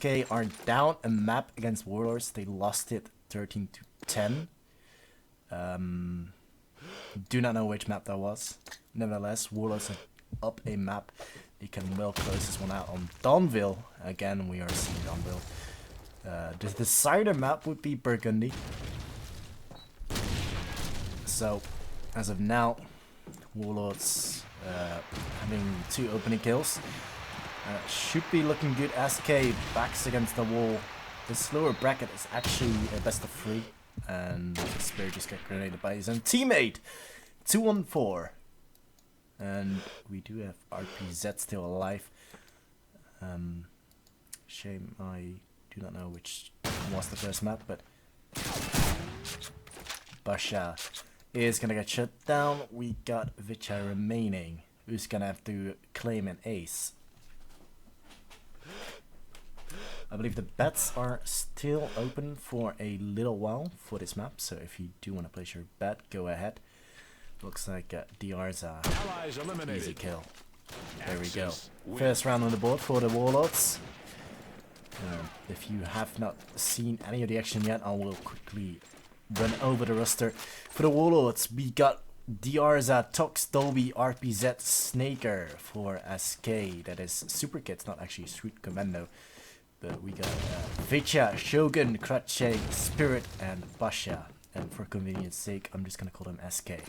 SK are down a map against Warlords. They lost it 13-10. Do not know which map that was. Nevertheless, Warlords are up a map. They can well close this one out on Donville. Again, we are seeing Donville. The decider map would be Burgundy. So, as of now, Warlords having 2 opening kills. Should be looking good. SK backs against the wall. This lower bracket is actually a best of 3. And Spirit just got grenaded by his own teammate. 2-on-4. And we do have RPZ still alive. Shame I do not know which was the first map, but Basha is gonna get shut down. We got Vicha remaining, who's gonna have to claim an ace. I believe the bets are still open for a little while for this map, so if you do want to place your bet, go ahead. Looks like DR's a easy kill. There we go. First round on the board for the Warlords. If you have not seen any of the action yet, I will quickly run over the roster. For the Warlords, we got Diarza, Tox, Dolby, RPZ, Snaker for SK. That is Super Kids, not actually Street Commando. But we got Vicha, Shogun, Krache, Spirit, and Basha. And for convenience sake, I'm just gonna call them SK.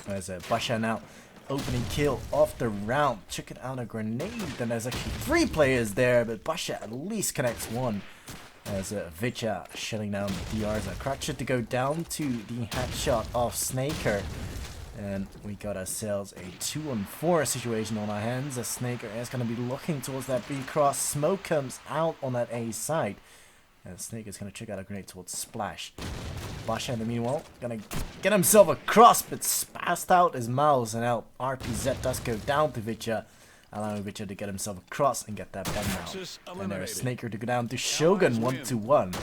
There's a Basha now. Opening kill of the round. Checking out a grenade. And there's actually 3 players there, but Basha at least connects 1. As Vicha shutting down Diarza. Krache to go down to the headshot of Snaker. And we got ourselves a 2-on-4 situation on our hands. As Snaker is going to be looking towards that B cross. Smoke comes out on that A side. And Snaker is going to check out a grenade towards Splash. Basha in the meanwhile going to get himself a cross, but spazzed out his mouse. And now RPZ does go down to Vicha, allowing Vicha to get himself a cross and get that bomb out. And there's Snaker to go down to Shogun 1-1.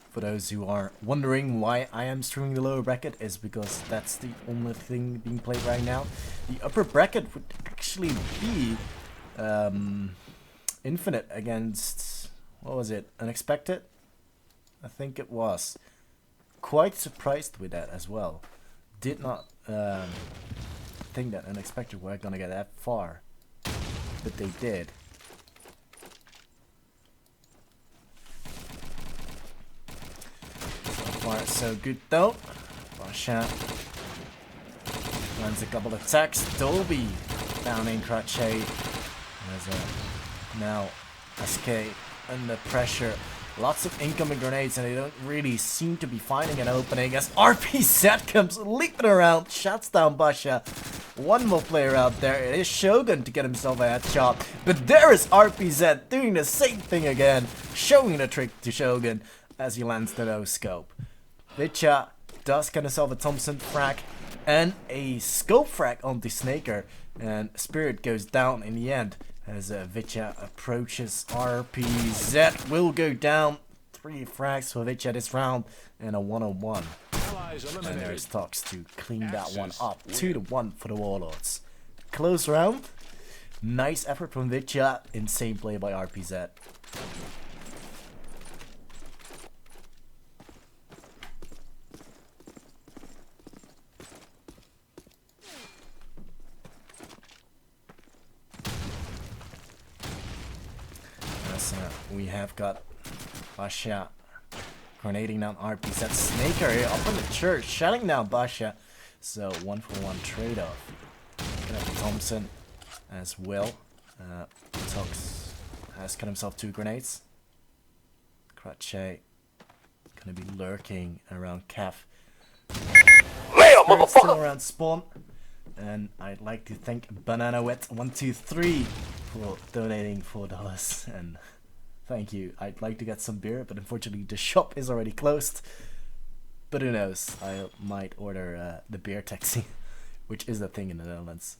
For those who are wondering why I am streaming the lower bracket, is because that's the only thing being played right now. The upper bracket would actually be Infinite against, what was it, Unexpected? I think it was. Quite surprised with that as well. Did not think that Unexpected were gonna get that far, but they did. So good though. Basha lands a couple of attacks. Dolby downing Krache. Now SK under pressure. Lots of incoming grenades, and they don't really seem to be finding an opening as RPZ comes leaping around, shuts down Basha. One more player out there. It is Shogun to get himself a headshot. But there is RPZ doing the same thing again, showing the trick to Shogun as he lands the no scope. Vicha does get himself a Thompson frag and a scope frag on the Snaker, and Spirit goes down in the end as Vicha approaches. RPZ will go down. 3 frags for Vicha this round and a 1-on-1. And there's Tox to clean that one up. 2-1 for the Warlords. Close round. Nice effort from Vicha. Insane play by RPZ. We have got Basha grenading down RPZ. Snaker up in the church, shutting down Basha. So 1-for-1 trade-off. Gonna have Thompson as well. Tox has got himself 2 grenades. Krache gonna be lurking around Caf. Still around spawn. And I'd like to thank Banana Wet 123 for donating $4 and thank you. I'd like to get some beer, but unfortunately the shop is already closed. But who knows? I might order the beer taxi, which is a thing in the Netherlands.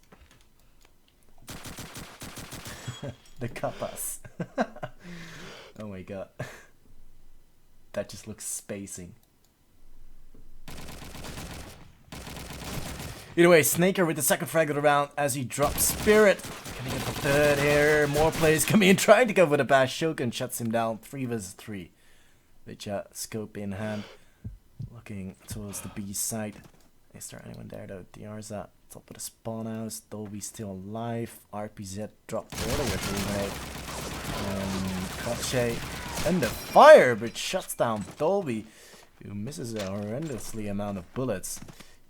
The kappas. Oh my god. That just looks spacing. Either way, Snaker with the second frag of the round as he drops Spirit. Gonna get the third here. More players coming in, trying to go for the bash. Shogun shuts him down. 3 vs 3. Vicha, scope in hand. Looking towards the B side. Is there anyone there though? Diarza, top of the spawn house. Dolby still alive. RPZ dropped earlier today. Koche under fire, but shuts down Dolby, who misses a horrendously amount of bullets.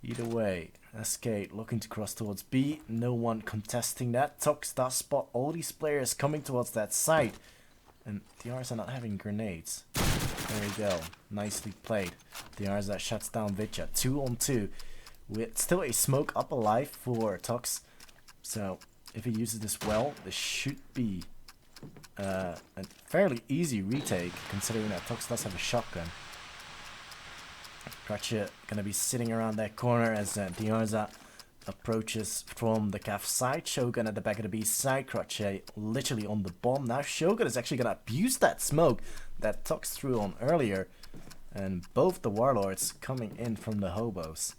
Either way, SK looking to cross towards B. No one contesting that. Tox does spot all these players coming towards that site. And Diarza not having grenades. There we go. Nicely played. Diarza shuts down Vicha. 2 on 2. With still a smoke up alive for Tox. So, if he uses this well, this should be a fairly easy retake, considering that Tox does have a shotgun. Crutcher gonna be sitting around that corner as Diarza approaches from the Cav side. Shogun at the back of the B side. Crutcher literally on the bomb. Now Shogun is actually gonna abuse that smoke that Tox threw on earlier. And both the Warlords coming in from the hobos.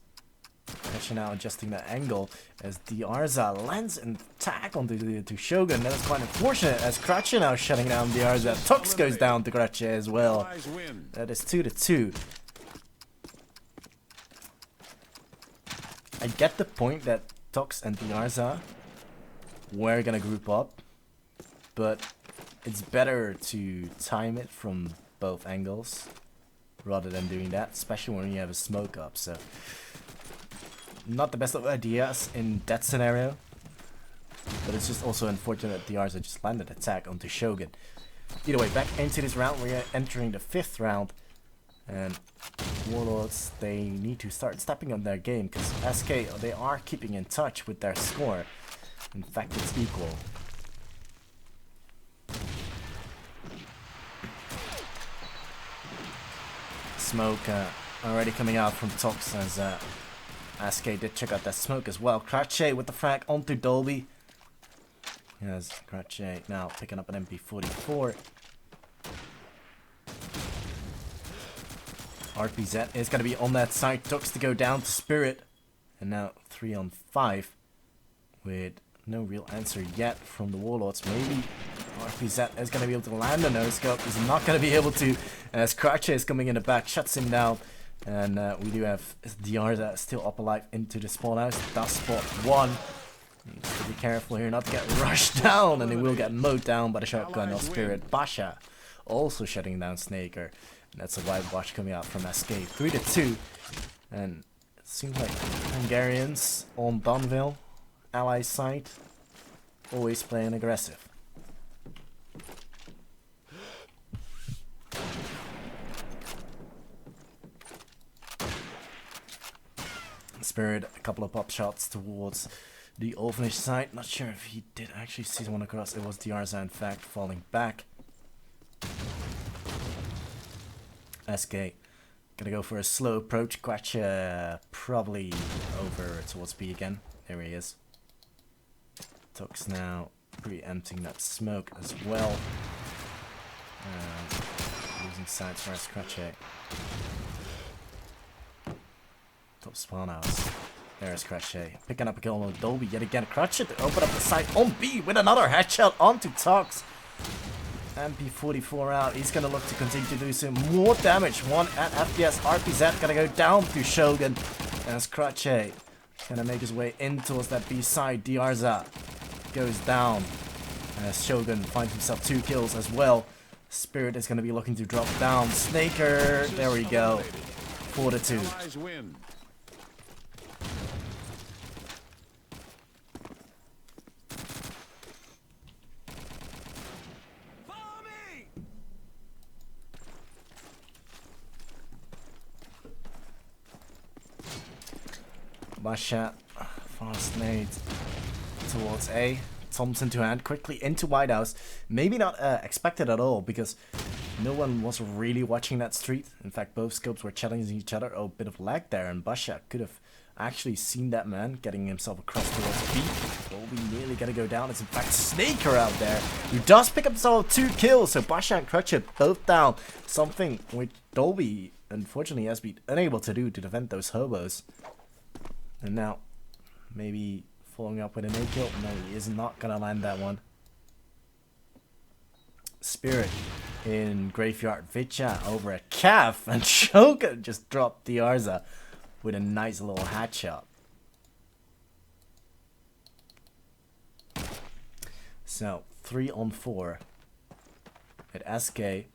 Crutcher now adjusting the angle as Diarza lands an attack onto Shogun. That is quite unfortunate as Crutcher now shutting down Diarza. Tox goes down to Crutcher as well. That is 2-2. I get the point that Tox and Diarza were gonna group up, but it's better to time it from both angles rather than doing that, especially when you have a smoke up. So, not the best of ideas in that scenario, but it's just also unfortunate that Diarza just landed attack onto Shogun. Either way, back into this round, we're entering the 5th round. And Warlords, they need to start stepping up their game because SK, they are keeping in touch with their score. In fact, it's equal. Smoke already coming out from Tox as SK did check out that smoke as well. Crutcher with the frag onto Dolby. Yes, Crutcher now picking up an MP44. RPZ is going to be on that side. Tox to go down to Spirit. And now 3 on 5. With no real answer yet from the Warlords. Maybe RPZ is going to be able to land a no-scope. He's not going to be able to. As Crutcher is coming in the back. Shuts him down. And we do have Diarza still up alive into the spawn house. Does spot 1. Needs to be careful here not to get rushed down. And he will get mowed down by the shotgun of Spirit. Basha also shutting down Snaker. And that's a wide watch coming out from SK. 3-2. And it seems like Hungarians on Dunville, ally side, always playing aggressive. Spirit, a couple of pop shots towards the Orphanage side. Not sure if he did actually see someone across. It was Diarza, in fact, falling back. SK gonna go for a slow approach. Quatch probably over towards B again. There he is. Tox now pre-emptying that smoke as well. Losing sights for Scratchet. Top spawn house. There's Crutcher. Picking up a kill on Dolby yet again. Crutcher to open up the site on B with another headshot onto Tox. MP44 out. He's gonna look to continue to do some more damage. 1 at FPS. RPZ gonna go down to Shogun. As Crutcher gonna make his way in towards that B side. Diarza goes down. As Shogun finds himself 2 kills as well. Spirit is gonna be looking to drop down. Snaker. There we go. 4-2. Basha, fast nade towards A. Thompson to hand, quickly into White House. Maybe not expected at all, because no one was really watching that street. In fact, both scopes were challenging each other. Oh, bit of lag there, and Basha could have actually seen that man getting himself across towards B. Dolby nearly gonna go down. It's in fact Snaker out there, who does pick up himself 2 kills. So Basha and Crutcher both down. Something which Dolby unfortunately has been unable to do to defend those hobos. And now, maybe following up with an A kill. No, he is not gonna land that one. Spirit in Graveyard. Vicha over a calf, and Shogun just dropped Diarza with a nice little headshot. So 3 on 4 at SK,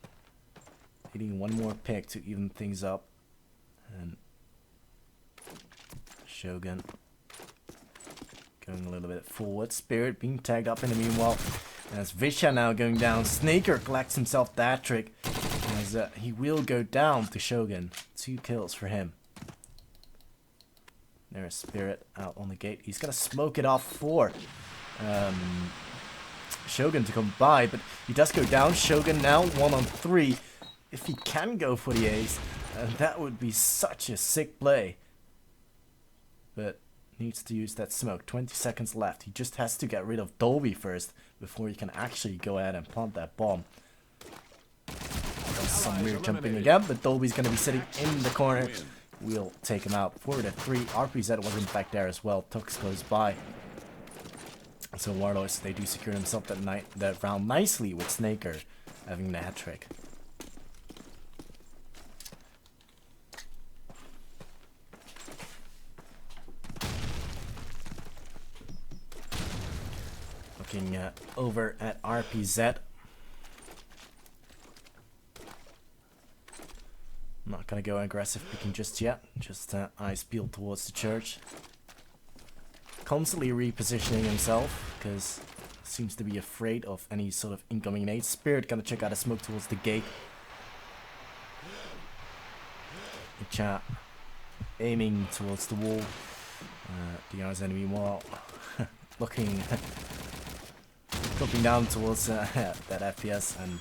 hitting one more pick to even things up, and Shogun going a little bit forward. Spirit being tagged up in the meanwhile. As Visha now going down, Snaker collects himself that trick, as he will go down to Shogun. 2 kills for him. There's Spirit out on the gate. He's gonna smoke it off for Shogun to come by, but he does go down. Shogun now 1 on 3. If he can go for the ace, that would be such a sick play. But needs to use that smoke. 20 seconds left. He just has to get rid of Dolby first before he can actually go ahead and plant that bomb. There's some weird jumping again, but Dolby's going to be sitting in the corner. We'll take him out. Forward at 3. RPZ was in fact there as well. Tux goes by. So Warlords, they do secure themselves that round nicely with Snaker having the hat trick. Looking over at RPZ. I'm not gonna go aggressive picking just yet. Just eyes peeled towards the church. Constantly repositioning himself because seems to be afraid of any sort of incoming nades. Spirit gonna check out a smoke towards the gate. Icha aiming towards the wall. DR's enemy wall. Looking dropping down towards that FPS, and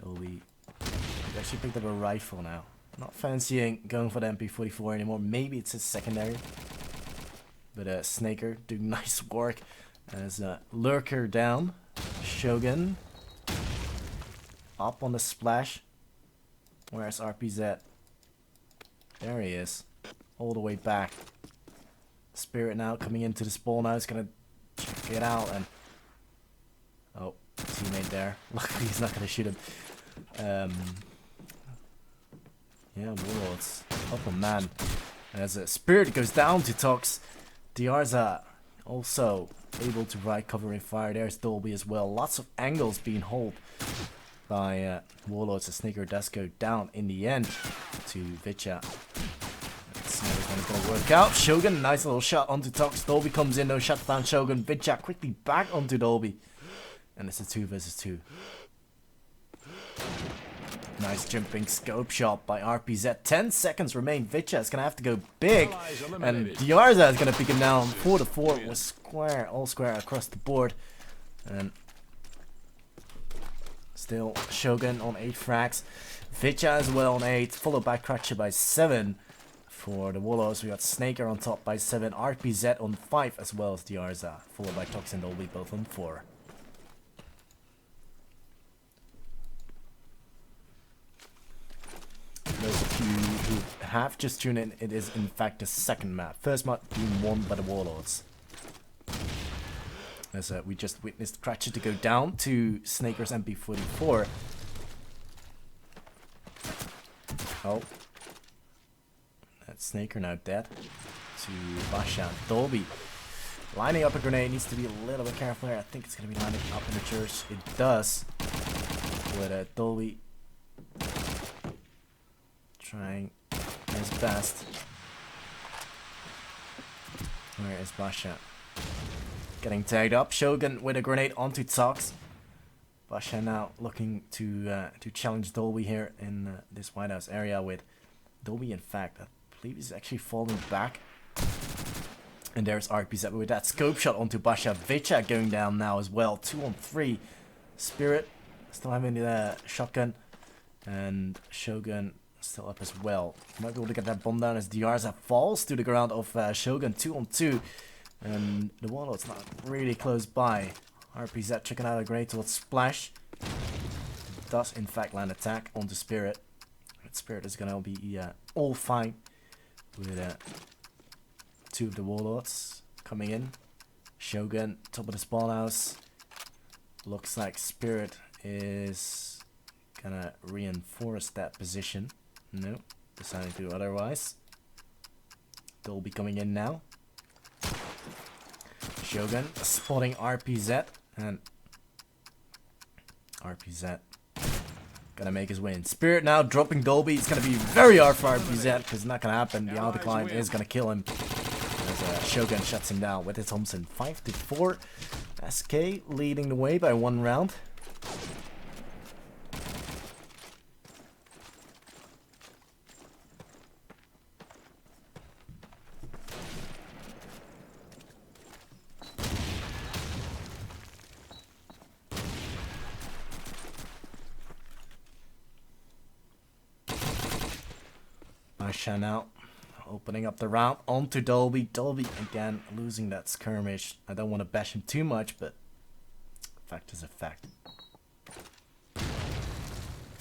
Dolby actually picked up a rifle now. Not fancying going for the MP44 anymore. Maybe it's his secondary. But Snaker doing nice work as Lurker down. Shogun up on the splash. Where's RPZ? There he is. All the way back. Spirit now coming into the spawn now. He's gonna check it out, and oh, teammate there. Luckily he's not gonna shoot him. Yeah, Warlords. Up on man. As Spirit goes down to Tox. Diarza also able to provide covering fire. There's Dolby as well. Lots of angles being held by Warlords. The Snaker does go down in the end to Vicha. Let's see how this one's going to work out. Shogun, nice little shot onto Tox. Dolby comes in, no shut down Shogun. Vicha quickly back onto Dolby. And it's a 2 versus 2. Nice jumping scope shot by RPZ. 10 seconds remain. Vicha is going to have to go big. And Diarza is going to pick him down. 4-4 was square, all square across the board. And still Shogun on 8 frags. Vicha as well on 8. Followed by Crutcher by 7. For the Warlords, we got Snaker on top by 7. RPZ on 5 as well as Diarza. Followed by Tox and Dolby both on 4. Those of you who have just tuned in, it is in fact the second map. First map being won by the Warlords. As we just witnessed Cratchit to go down to Snaker's MP44. Oh. That's Snaker now dead. To Basha. Dolby lining up a grenade. Needs to be a little bit careful there. I think it's going to be lining up in the church. It does. But Dolby trying his best. Where is Basha? Getting tagged up. Shogun with a grenade onto Tox. Basha now looking to challenge Dolby here in this White House area with Dolby. In fact, I believe he's actually falling back. And there's RPZ with that scope shot onto Basha. Vicha going down now as well. 2 on 3. Spirit still having the shotgun. And Shogun still up as well. Might be able to get that bomb down as Diarza falls to the ground of Shogun 2-on-2. And the Warlord's not really close by. RPZ checking out a grenade towards Splash. Does in fact land attack onto Spirit. But Spirit is gonna be all fine with 2 of the Warlords coming in. Shogun, top of the spawn house. Looks like Spirit is gonna reinforce that position. No, deciding to do otherwise. They'll be coming in now. Shogun spotting RPZ, and RPZ gonna make his way in. Spirit now dropping Dolby. It's gonna be very hard for RPZ because it's not gonna happen. The auto climb is gonna kill him as Shogun shuts him down with his Thompson. 5-4. SK leading the way by 1 round. Basha now opening up the round onto Dolby. Dolby again losing that skirmish. I don't want to bash him too much, but fact is a fact.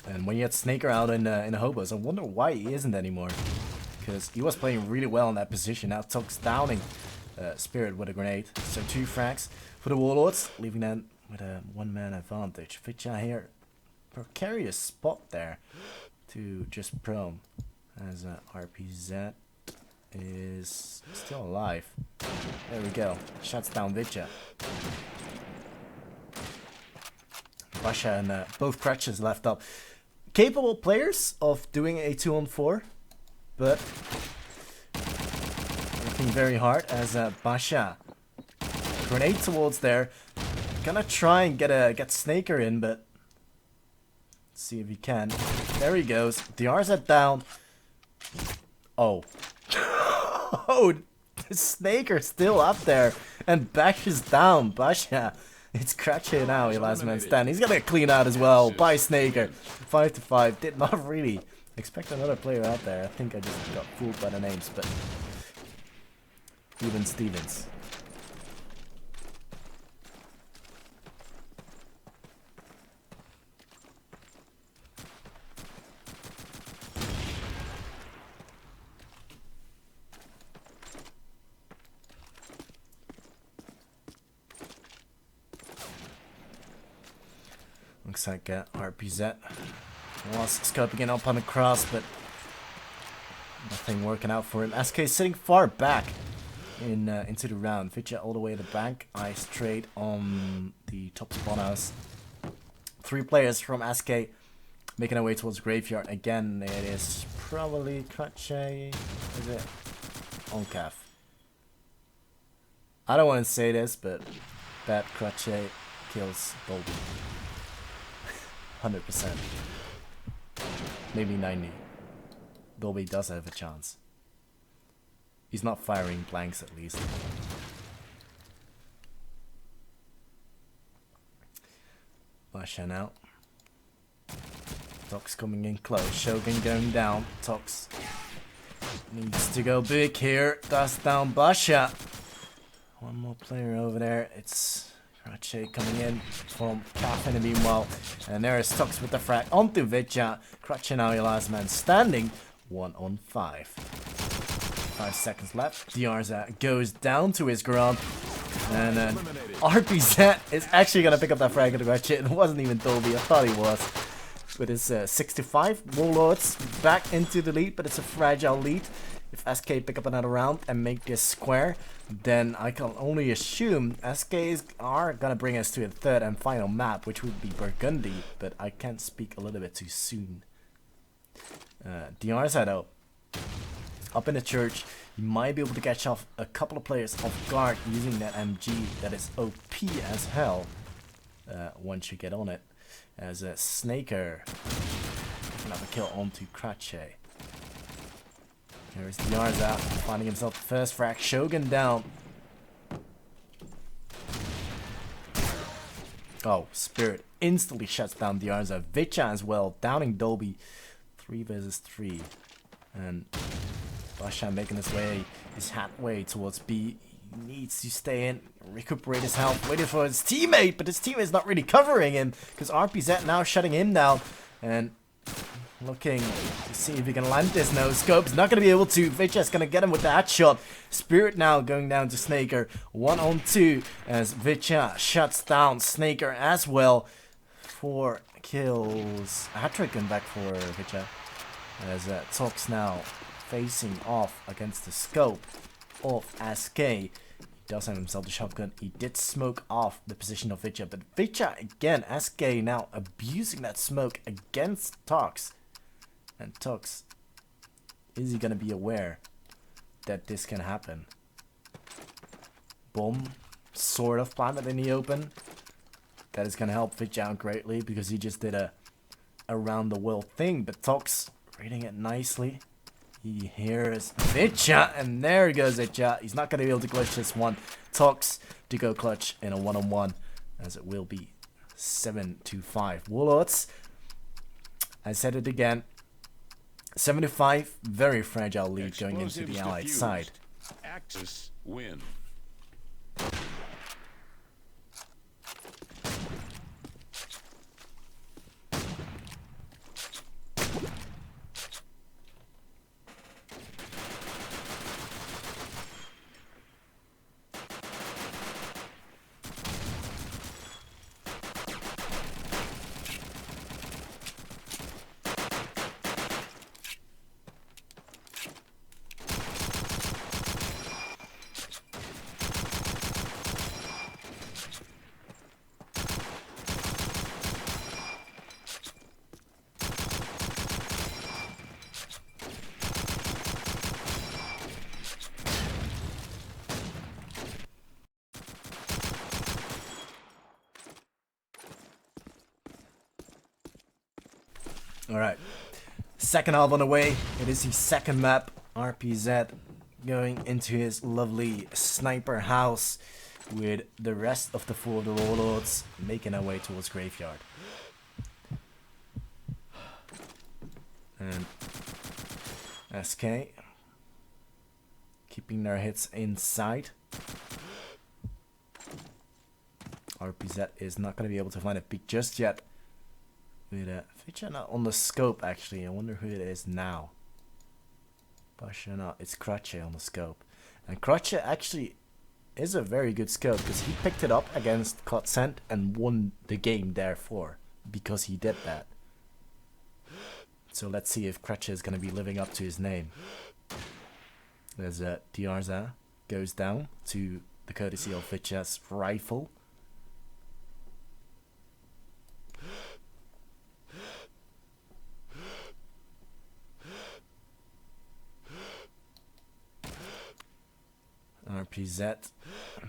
And when you had Snaker out in the hobos, I wonder why he isn't anymore. Because he was playing really well in that position. Now Tox downing Spirit with a grenade. So 2 frags for the Warlords, leaving them with a 1-man advantage. Vitya here, precarious spot there to just prone. As RPZ is still alive. There we go. Shuts down Vitya. Basha and both crutches left up. Capable players of doing a 2-on-4, but working very hard as Basha grenade towards there. Gonna try and get Snaker in, but let's see if he can. There he goes. Diarza down. Oh. Oh, the Snaker's still up there. And Bash is down. Basha. It's Cratchet now, he last man stand. He's gonna clean out as well by Snaker. 5-5. Did not really expect another player out there. I think I just got fooled by the names, but even Stevens. Looks like RPZ was scoping up on the cross, but nothing working out for him. SK sitting far back into the round. Vitya all the way to the bank. Eye straight on the top spawn house. 3 players from SK making their way towards Graveyard. Again, it is probably Cratchet. Is it? Oncav. I don't want to say this, but that Cratchet kills Dolby. 100%. Maybe 90. Dolby does have a chance. He's not firing blanks at least. Basha now. Tox coming in close. Shogun going down. Tox needs to go big here. Does down Basha. 1 more player over there. It's Cratchet coming in from Calf in the meanwhile. And there is Tox with the frag onto Vitya. Cratchet now your last man standing. 1-on-5. 5 seconds left. Diarza goes down to his ground. And then RPZ is actually going to pick up that frag of the Cratchet. It wasn't even Dolby. I thought he was. With his 65. Warlords back into the lead, but it's a fragile lead. If SK pick up another round and make this square, then I can only assume SKs are gonna bring us to a 3rd and final map, which would be Burgundy, but I can't speak a little bit too soon. Diarza though, up in the church, you might be able to catch off a couple of players off guard using that MG that is OP as hell once you get on it. As a Snaker, another kill onto Cratchet. Here's Diarza finding himself the first frag. Shogun down. Oh, Spirit instantly shuts down Diarza. Vitya as well, downing Dolby. 3 versus 3. And Basha making his way towards B. He needs to stay in, recuperate his health, waiting for his teammate, but his teammate's not really covering him because RPZ now shutting him down and looking to see if he can land this no scope. He's not going to be able to. Vicha's going to get him with the headshot. Spirit now going down to Snaker. 1-on-2 as Vicha shuts down Snaker as well. 4 kills. A hat-trick going back for Vicha as Tox now facing off against the scope of SK. He does have himself the shotgun. He did smoke off the position of Vicha, but Vicha again, SK now abusing that smoke against Tox. And Tox, is he gonna be aware that this can happen? Bomb, sort of planted in the open. That is gonna help Vicha out greatly because he just did a around the world thing, but Tox reading it nicely. He hears Vicha, and there he goes, Vicha. He's not going to be able to clutch this one. Tox to go clutch in a 1-on-1, as it will be 7-5. Warlords, I said it again, 7-5, very fragile lead going into the Allied side. Axis win. Alright, second half on the way. It is the second map. RPZ going into his lovely sniper house with the rest of the 4 of the Warlords making their way towards Graveyard. And SK keeping their hits inside. RPZ is not going to be able to find a peek just yet. With Vicha not on the scope actually. I wonder who it is now. Basha not. It's Cratche on the scope. And Cratche actually is a very good scope because he picked it up against Kotsent and won the game therefore. Because he did that. So let's see if Cratche is going to be living up to his name. There's Diarza goes down to the courtesy of Vicha's rifle. RPZ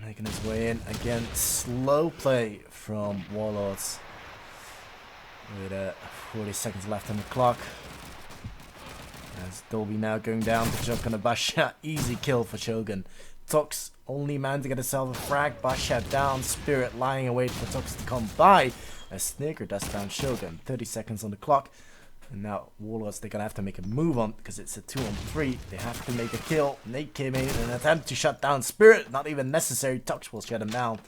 making his way in again. Slow play from Warlords with 40 seconds left on the clock. As Dolby now going down to Shogun and Basha. Easy kill for Shogun. Tox only man to get himself a frag. Basha down. Spirit lying await for Tox to come by. As Snaker does down Shogun. 30 seconds on the clock. And now Warlords, they're going to have to make a move on because it's a 2-on-3. They have to make a kill. Nate came in an attempt to shut down Spirit. Not even necessary. Tox will shut him down.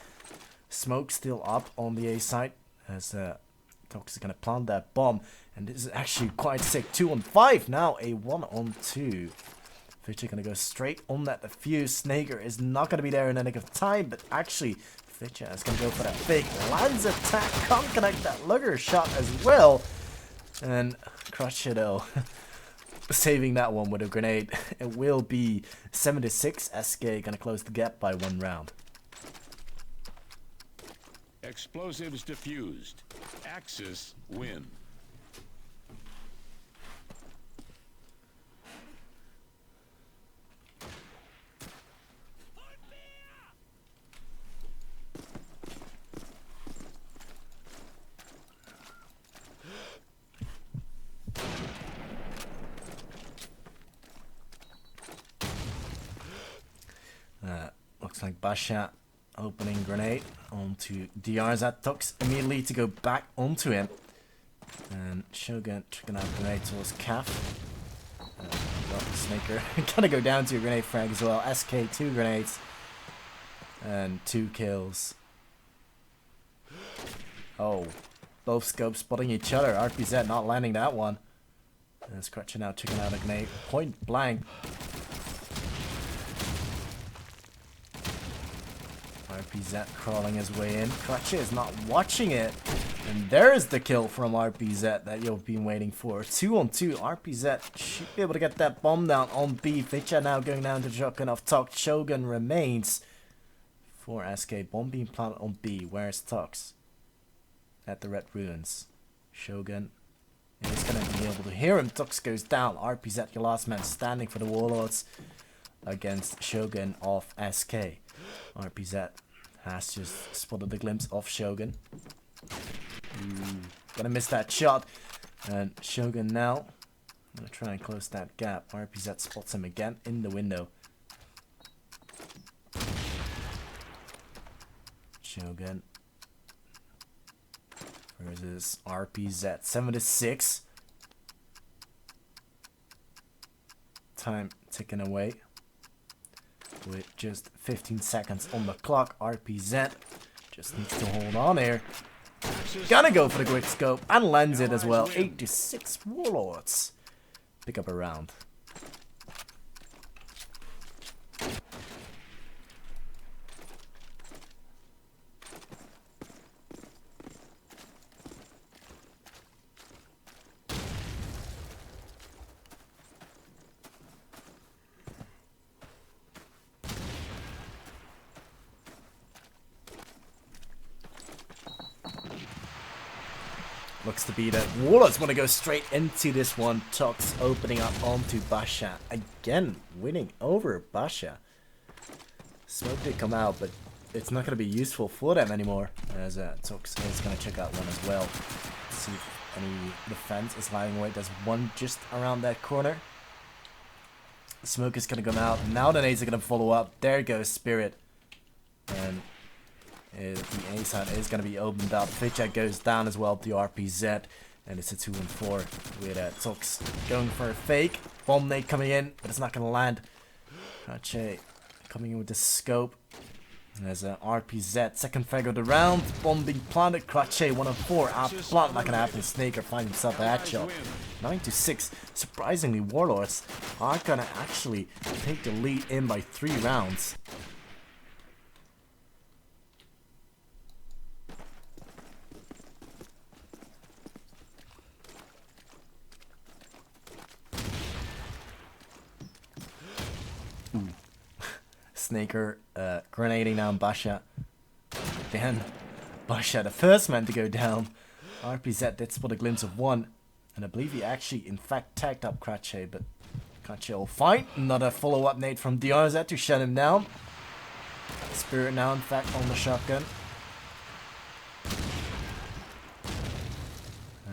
Smoke still up on the A side as Tox is going to plant that bomb. And this is actually quite sick. 2-on-5 now. A 1-on-2. Vicha going to go straight on that defuse. Snaker is not going to be there in the nick of time. But actually, Vicha is going to go for that big Lands attack. Can't connect that lugger shot as well. And Crush though, saving that one with a grenade. It will be 7-6. SK gonna close the gap by 1 round. Explosives diffused. Axis win. Looks like Basha opening grenade onto Diarza. Tox immediately to go back onto him. And Shogun tricking out grenade towards Calf. Well, Snaker gonna go down to a grenade frag as well. SK 2 grenades. And 2 kills. Oh. Both scopes spotting each other. RPZ not landing that one. And Scratching out, checking out a grenade. Point blank. RPZ crawling his way in. Crutch is not watching it. And there's the kill from RPZ that you've been waiting for. 2 on 2. RPZ should be able to get that bomb down on B. Vicha now going down to shotgun off Tox. Shogun remains for SK. Bomb being planted on B. Where's Tox? At the Red Ruins. Shogun is going to be able to hear him. Tox goes down. RPZ, your last man standing for the Warlords against Shogun of SK. RPZ has just spotted the glimpse of Shogun. Gonna miss that shot. And Shogun now gonna try and close that gap. RPZ spots him again in the window. Shogun versus RPZ. 7-6. Time ticking away. With just 15 seconds on the clock. RPZ just needs to hold on here. Gonna go for the quick scope and lands it as well. 8-6 Warlords. Pick up a round. Looks to be that Warlords want to go straight into this one. Tox opening up onto Basha. Again, winning over Basha. Smoke did come out, but it's not going to be useful for them anymore. As Tox is going to check out one as well. See if any defense is lying away. There's one just around that corner. Smoke is going to come out. Now the nades are going to follow up. There goes Spirit. And the A side is going to be opened up. Fitchat goes down as well to RPZ. And it's a 2-4 with Tox going for a fake. Bomb nade coming in, but it's not going to land. Krache coming in with the scope. And there's an RPZ. Second frag of the round. Bomb being planted. Krache 1 of 4. Out plant. Not going to happen. Snaker finds himself a headshot. 9-6. Surprisingly, Warlords are going to actually take the lead in by 3 rounds. Snaker grenading down Basha. Then Basha, the first man to go down. RPZ did spot a glimpse of one. And I believe he actually, in fact, tagged up Krache, but Krache will fight. Another follow-up nade from DRZ to shut him down. Spirit now, in fact, on the shotgun.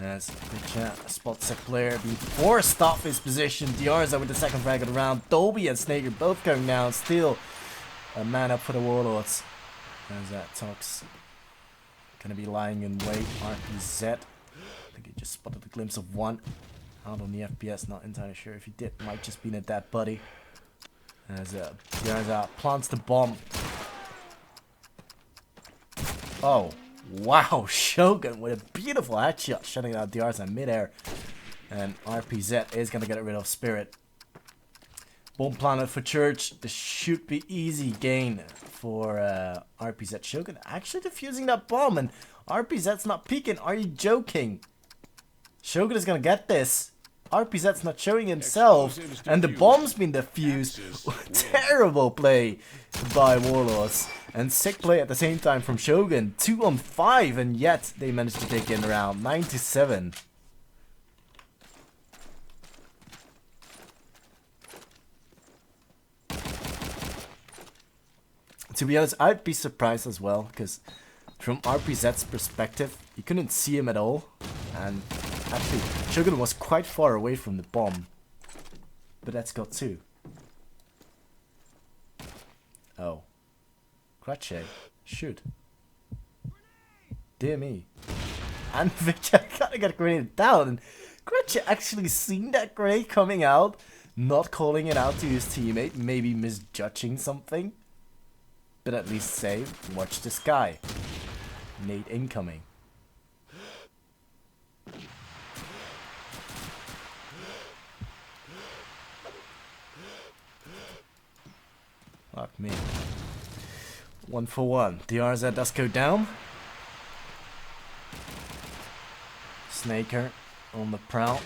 As Vicha spots a player before stop his position. DRZ with the second frag of the round. Dolby and Snaker both going down. Still a man up for the Warlords. As that Tox gonna be lying in wait. RPZ. I think he just spotted a glimpse of one. Out on the FPS, not entirely sure if he did. Might just be in a dead buddy. As DRZ plants the bomb. Oh. Wow, Shogun with a beautiful headshot, shutting out DRZ in midair. And RPZ is going to get rid of Spirit. Bomb planted for Church. This should be easy gain for RPZ. Shogun actually defusing that bomb, and RPZ's not peeking. Are you joking? Shogun is going to get this. RPZ's not showing himself, and the bomb's been defused. Terrible play by Warlords. And sick play at the same time from Shogun. 2 on 5, and yet they managed to take in around 9-7. To be honest, I'd be surprised as well, because from RPZ's perspective, you couldn't see him at all. And actually, Shogun was quite far away from the bomb. But that's got 2. Oh. Krache. Shoot. Dear me. and Victor kinda got grenaded down. And Gretchen actually seen that grenade coming out, not calling it out to his teammate, maybe misjudging something. But at least save. Watch this guy. Nade incoming. Fuck me. 1 for 1. DRZ does go down. Snaker on the prowl.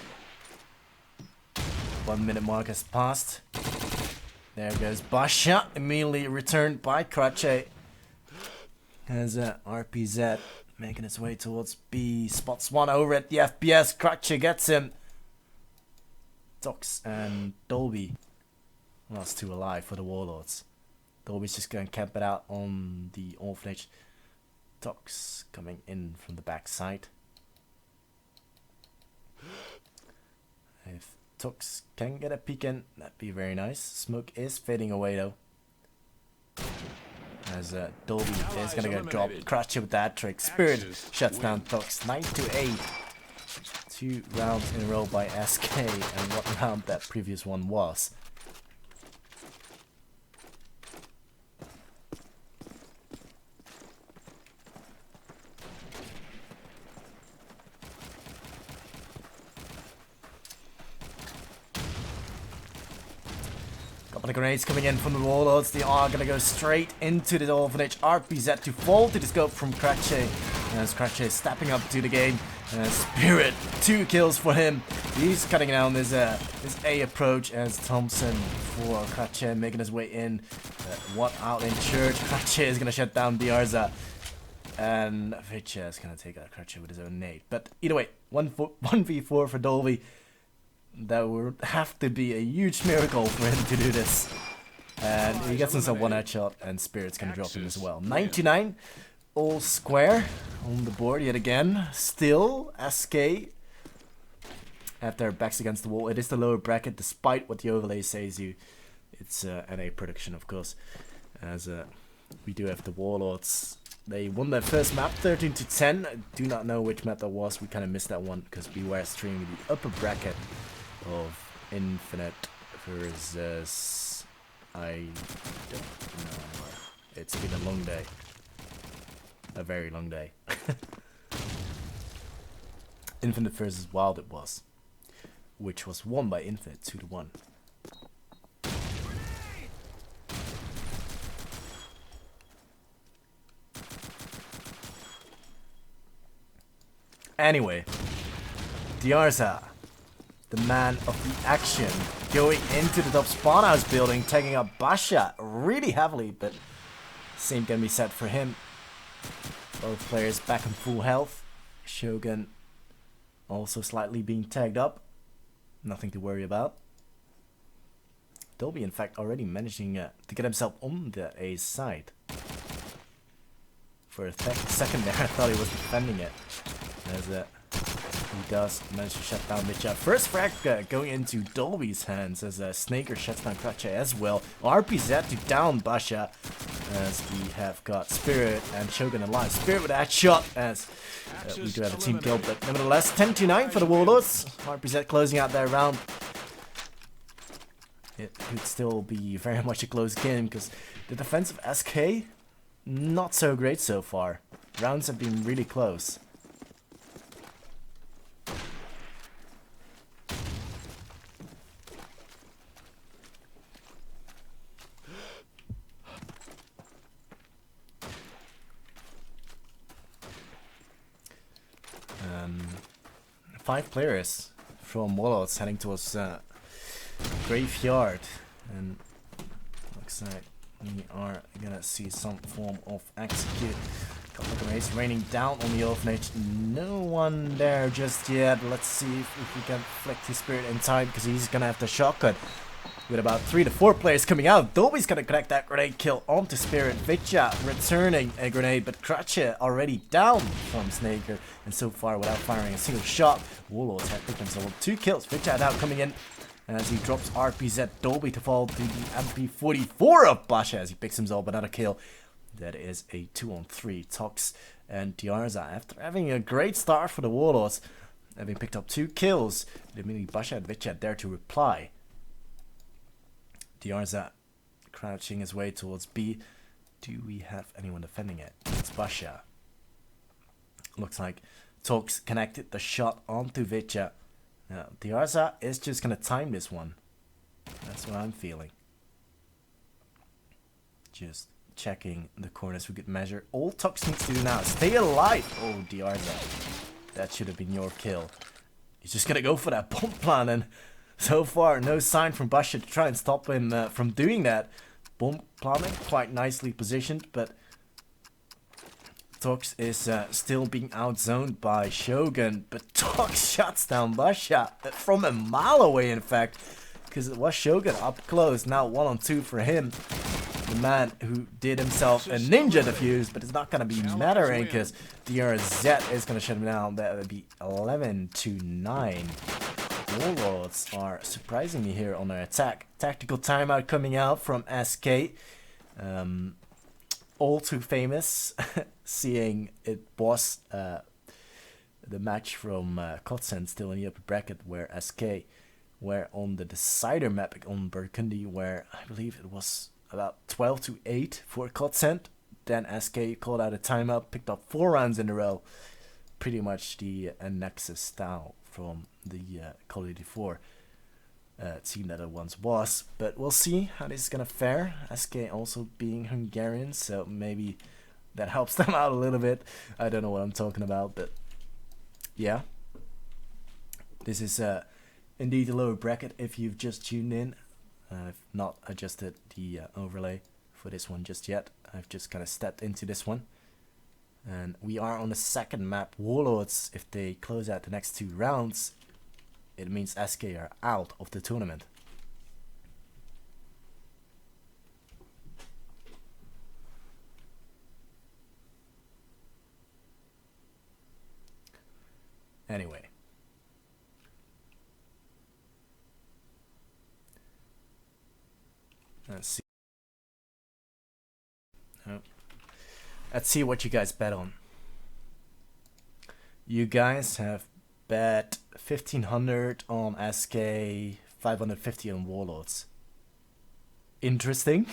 1 minute mark has passed. There goes Basha. Immediately returned by Krache. As RPZ making its way towards B. Spots one over at the FPS. Krache gets him. Tox and Dolby. Last 2 alive for the Warlords. Dolby's just going to camp it out on the orphanage. Tox coming in from the back side. If Tox can get a peek in, that'd be very nice. Smoke is fading away though. As Dolby is going to go drop. Crush it with that trick. Spirit shuts down Tox. 9 to 8. 2 rounds in a row by SK. And what round that previous one was. Couple of grenades coming in from the Warlords. They are going to go straight into the orphanage. RPZ to fall to the scope from Krache. As Krache is stepping up to the game. Spirit, 2 kills for him. He's cutting down this A approach as Thompson for Krache making his way in. One out in church. Krache is going to shut down Diarza. And Vicha is going to take out Krache with his own nade. But either way, 1v4 for Dolby. That would have to be a huge miracle for him to do this. And he gets himself 1 headshot, and Spirit's gonna drop him as well. 99, all square on the board yet again. Still, SK have their backs against the wall. It is the lower bracket, despite what the overlay says you. It's NA production, of course. As we do have the Warlords. They won their first map, 13 to 10. I do not know which map that was. We kind of missed that one because we were streaming the upper bracket of Infinite versus I don't know. It's been a long day. A very long day. Infinite versus Wild it was. Which was won by Infinite 2 to 1. Anyway, Diarza, the man of the action, going into the top spawn house building, taking up Basha really heavily, but same can be said for him. Both players back in full health. Shogun also slightly being tagged up. Nothing to worry about. Dolby, in fact, already managing to get himself on the A side. For a second there, I thought he was defending it. As he does manage to shut down Mitcha. First frag going into Dolby's hands as Snaker shuts down Krache as well. RPZ to down Basha as we have got Spirit and Shogun alive. Spirit with that shot as we do have a team kill, but nevertheless 10 to 9 for the Warlords. RPZ closing out their round. It could still be very much a close game because the defense of SK not so great so far. Rounds have been really close. Five players from Warlords heading towards Graveyard, and looks like we are gonna see some form of execute. Couple of grenades raining down on the orphanage. No one there just yet. Let's see if we can flick his Spirit in time because he's gonna have the shotgun. With about 3 to 4 players coming out, Dolby's gonna connect that grenade kill onto Spirit. Vicha returning a grenade, but Krache already down from Snaker. And so far, without firing a single shot, Warlords have picked themselves up 2 kills. Vicha now coming in as he drops RPZ Dolby to fall to the MP44 of Basha as he picks himself another kill. That is a 2-on-3. Tox and Diarza, after having a great start for the Warlords, having picked up 2 kills, immediately Basha and Vitchat there to reply. Diarza crouching his way towards B. Do we have anyone defending it? It's Basha. Looks like Tox connected the shot onto Vitchat. Now, Diarza is just going to time this one. That's what I'm feeling. Just checking the corners for good measure. All Tox needs to do now, stay alive. Oh, Diarza. That should have been your kill. He's just going to go for that bomb plan, and so far no sign from Basha to try and stop him from doing that. Bomb planning, quite nicely positioned, but Tox is still being outzoned by Shogun, but Tox shuts down Basha from a mile away, in fact, because it was Shogun up close. Now 1-on-2 for him. The man who did himself a ninja defuse, but it's not going to be mattering because DRZ is going to shut him down. That would be 11-9. Warlords are surprising me here on their attack. Tactical timeout coming out from SK. All too famous, seeing it was the match from Kotzen still in the upper bracket, where SK were on the decider map on Burgundy, where I believe it was about 12-8 for Kotzen. Then SK called out a timeout, picked up 4 rounds in a row. Pretty much the Nexus style from the Call of Duty 4 team that it once was. But we'll see how this is gonna fare. SK also being Hungarian, so maybe that helps them out a little bit. I don't know what I'm talking about, but yeah. This is indeed a lower bracket if you've just tuned in. I've not adjusted the overlay for this one just yet. I've just kind of stepped into this one. And we are on the second map. Warlords, if they close out the next 2 rounds, it means SK are out of the tournament. Anyway. Let's see. Let's see what you guys bet on. You guys have bet 1500 on SK, 550 on Warlords. Interesting.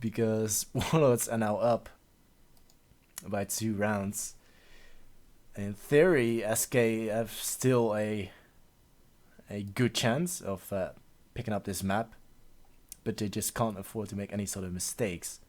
Because Warlords are now up by 2 rounds. In theory, SK have still a good chance of picking up this map, but they just can't afford to make any sort of mistakes.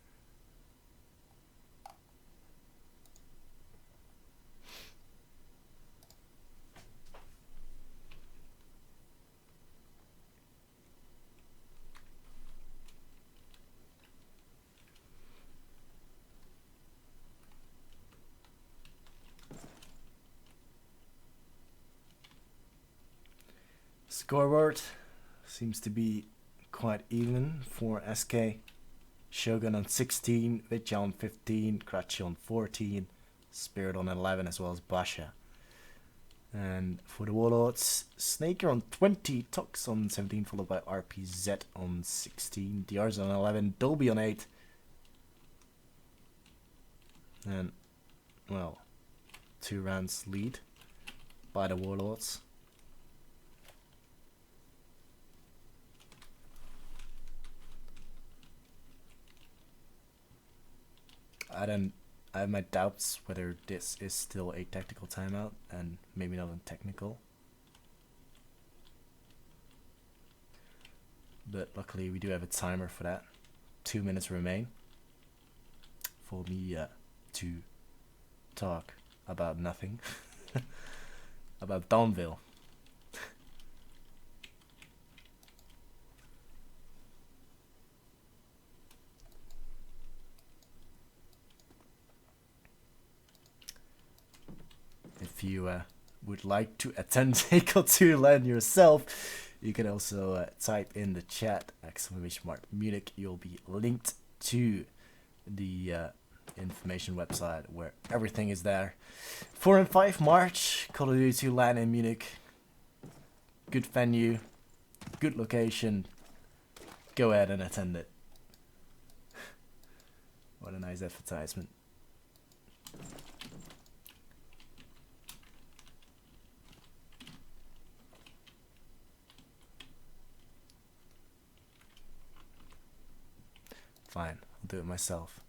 Scoreboard seems to be quite even for SK. Shogun on 16, Vitya on 15, Krachi on 14, Spirit on 11, as well as Basha. And for the Warlords, Snaker on 20, Tox on 17, followed by RPZ on 16, DRZ on 11, Dolby on 8. And, well, 2 rounds lead by the Warlords. I have my doubts whether this is still a tactical timeout and maybe not a technical. But luckily we do have a timer for that. 2 minutes remain for me to talk about nothing. About Dawnville. If you would like to attend TSA LAN yourself, you can also type in the chat !Munich. You'll be linked to the information website where everything is there. 4 and 5 March, Call of Duty LAN in Munich. Good venue, good location. Go ahead and attend it. What a nice advertisement. Fine, I'll do it myself.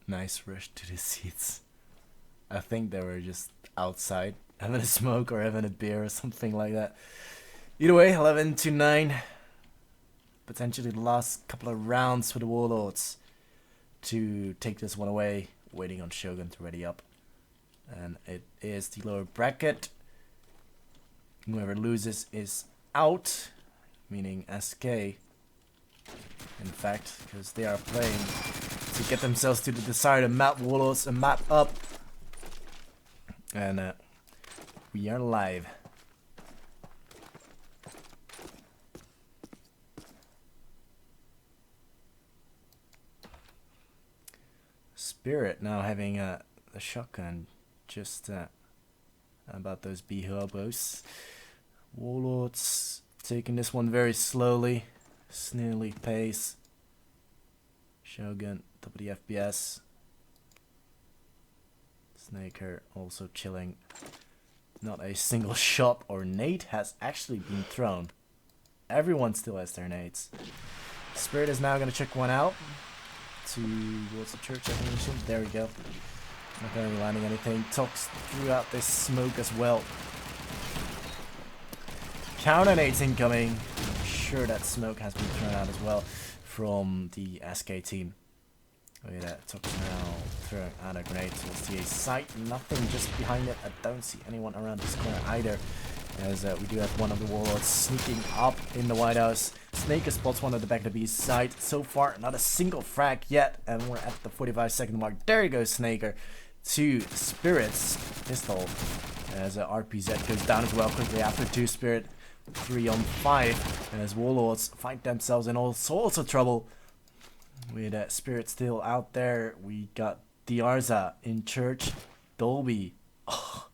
Nice rush to the seats. I think they were just outside having a smoke or having a beer or something like that. Either way, 11-9. Potentially the last couple of rounds for the Warlords to take this one away. Waiting on Shogun to ready up. And it is the lower bracket. Whoever loses is out. Meaning SK. In fact, because they are playing to get themselves to the desired map. Warlords a map up. And we are live. Spirit now having the shotgun, just about those B-hobos. Warlords taking this one very slowly, snailly pace. Shogun, WFBS. Snaker also chilling. Not a single shot or nade has actually been thrown. Everyone still has their nades. Spirit is now going to check one out. Towards the church, I think. There we go. Not going to be landing anything. Tox threw out this smoke as well. Counter nades incoming. I'm sure that smoke has been thrown out as well from the SK team. Look at that. Tox now throwing out a grenade towards the site. Nothing just behind it. I don't see anyone around this corner either. As we do have one of the Warlords sneaking up in the White House. Snaker spots one at the back of the B side. So far, not a single frag yet. And we're at the 45-second mark. There you go, Snaker. To Spirit's pistol. As RPZ goes down as well quickly after 2 Spirit. 3 on 5. As Warlords find themselves in all sorts of trouble. With Spirit still out there. We got Diarza in church. Dolby. Oh.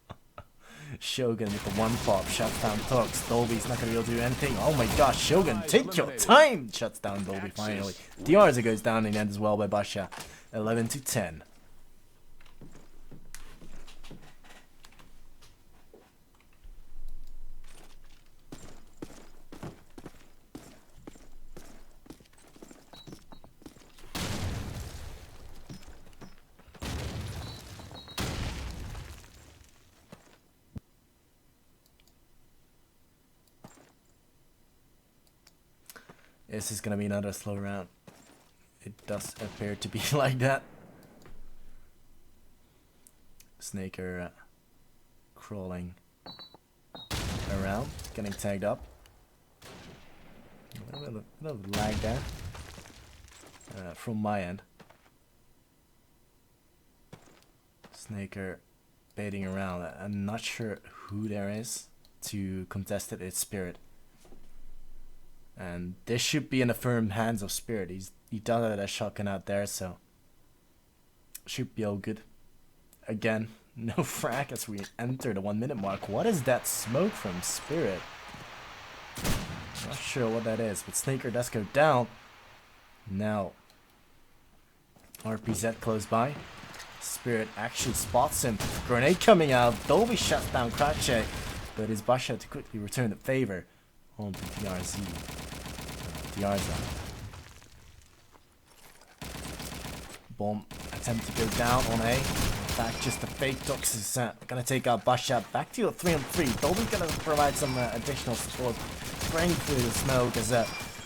Shogun with the one pop, shuts down Tox. Dolby's not gonna be able to do anything. Oh my gosh, Shogun, take your time! Shuts down Dolby finally. Diarza goes down in the end as well by Basha. 11-10. This is gonna be another slow round. It does appear to be like that. Snaker crawling around, getting tagged up. A little lag there from my end. Snaker baiting around. I'm not sure who there is to contest it. It's Spirit. And this should be in the firm hands of Spirit. He does have a shotgun out there, so should be all good. Again, no frag as we enter the 1 minute mark. What is that smoke from Spirit? Not sure what that is, but Snaker does go down. Now, RPZ close by. Spirit actually spots him. Grenade coming out. Dolby shuts down Cratche, but is Basha to quickly return the favor onto DRZ. Diarza. Bomb attempt to go down on A. In fact, just a fake Tox is gonna take out Basha. Back to a 3-on-3. Dolby's gonna provide some additional support. Spraying through the smoke as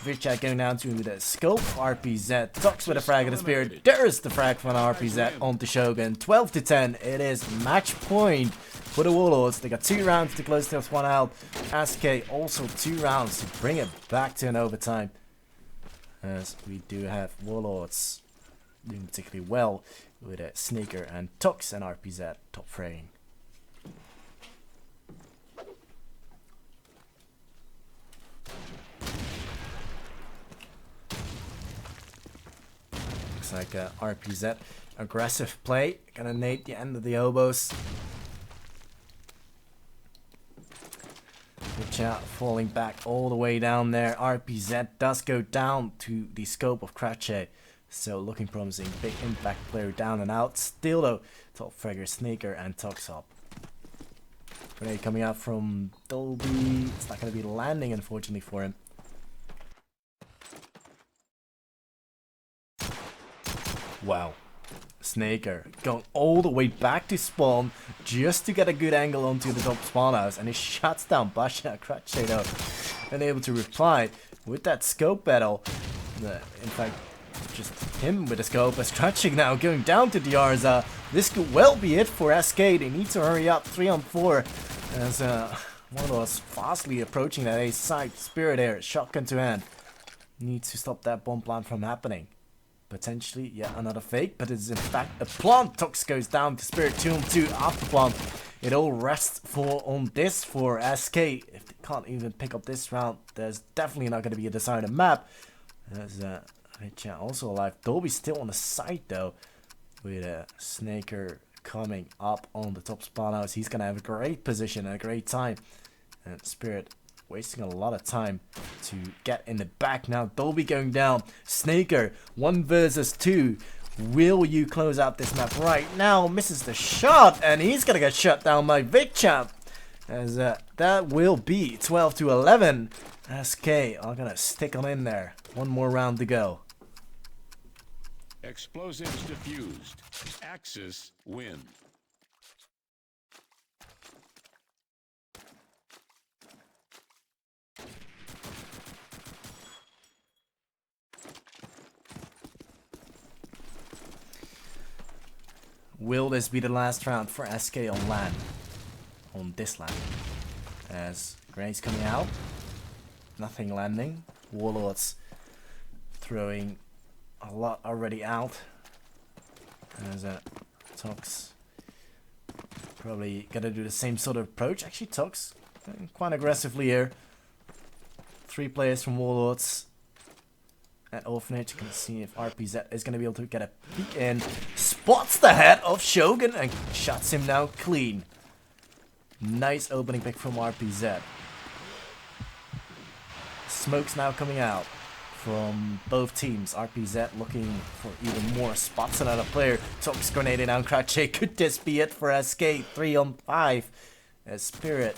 Vichak going down to the scope. RPZ. Tox with a frag of the Spirit. There's the frag from RPZ onto Shogun. 12-10. It is match point for the Warlords. They got 2 rounds to close this one out. SK also 2 rounds to bring it back to an overtime. As we do have Warlords doing particularly well with Snaker and Tox and RPZ top fraying. Looks like RPZ. Aggressive play. Gonna nade the end of the elbows. Chat falling back all the way down there. RPZ does go down to the scope of Cratchet. So looking promising. Big impact player down and out. Still though, top fragger, Sneaker and Tux up. Grenade coming out from Dolby. It's not going to be landing unfortunately for him. Wow. Snaker going all the way back to spawn just to get a good angle onto the top spawn house, and he shuts down Basha. Cratchet though unable to reply with that scope battle. In fact, just him with a scope as Clinching now going down to Diarza. This could well be it for SK. They need to hurry up. 3 on 4 as Warlords fastly approaching that A side. Spirit Air, shotgun to hand. Needs to stop that bomb plant from happening. Potentially, yeah, another fake, but it's in fact a plant. Tox goes down to Spirit 2 on 2 after plant. It all rests on this for SK. If they can't even pick up this round, there's definitely not going to be a decided map. There's also alive. Dolby's still on the side though, with a Snaker coming up on the top spawn house. He's going to have a great position and a great time. And Spirit wasting a lot of time to get in the back now. Dolby going down. Snaker, 1 versus 2. Will you close out this map right now? Misses the shot, and he's gonna get shut down by VidChamp. As that will be 12 to 11. SK are gonna stick on in there. 1 more round to go. Explosives diffused. Axis win. Will this be the last round for SK on LAN? On this LAN. As grenades coming out. Nothing landing. Warlords throwing a lot already out. As Tox probably gonna do the same sort of approach. Actually, Tox quite aggressively here. 3 players from Warlords. At Orphanage, you can see if RPZ is going to be able to get a peek in. Spots the head of Shogun and shuts him down clean. Nice opening pick from RPZ. Smoke's now coming out from both teams. RPZ looking for even more spots. Another player. Tox grenade down Cratchet. Could this be it for SK? 3 on 5. As Spirit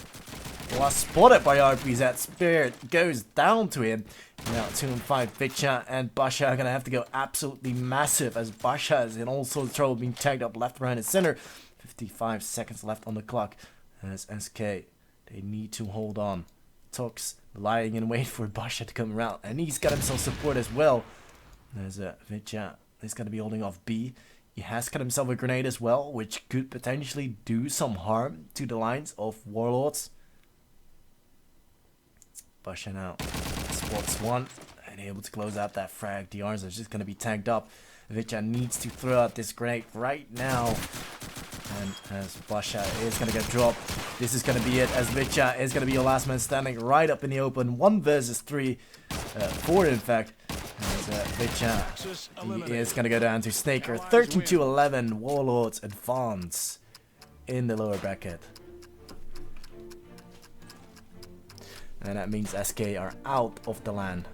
was spotted by RPZ. Spirit goes down to him. Now 2 on 5. Vitcha and Basha are gonna have to go absolutely massive as Basha is in all sorts of trouble, being tagged up left, right, and center. 55 seconds left on the clock. As SK, they need to hold on. Tox lying in wait for Basha to come around, and he's got himself support as well. There's Vitcha. He's gonna be holding off B. He has got himself a grenade as well, which could potentially do some harm to the lines of Warlords. Basha now spots 1 and able to close out that frag. Diarza is just going to be tagged up. Vitcha needs to throw out this grenade right now. And as Basha is going to get dropped, this is going to be it, as Vitcha is going to be your last man standing right up in the open. 1 versus 3. 4 in fact. As Vitcha, he is going to go down to Snaker. 13 to 11. Warlords advance in the lower bracket. And that means SK are out of the LAN.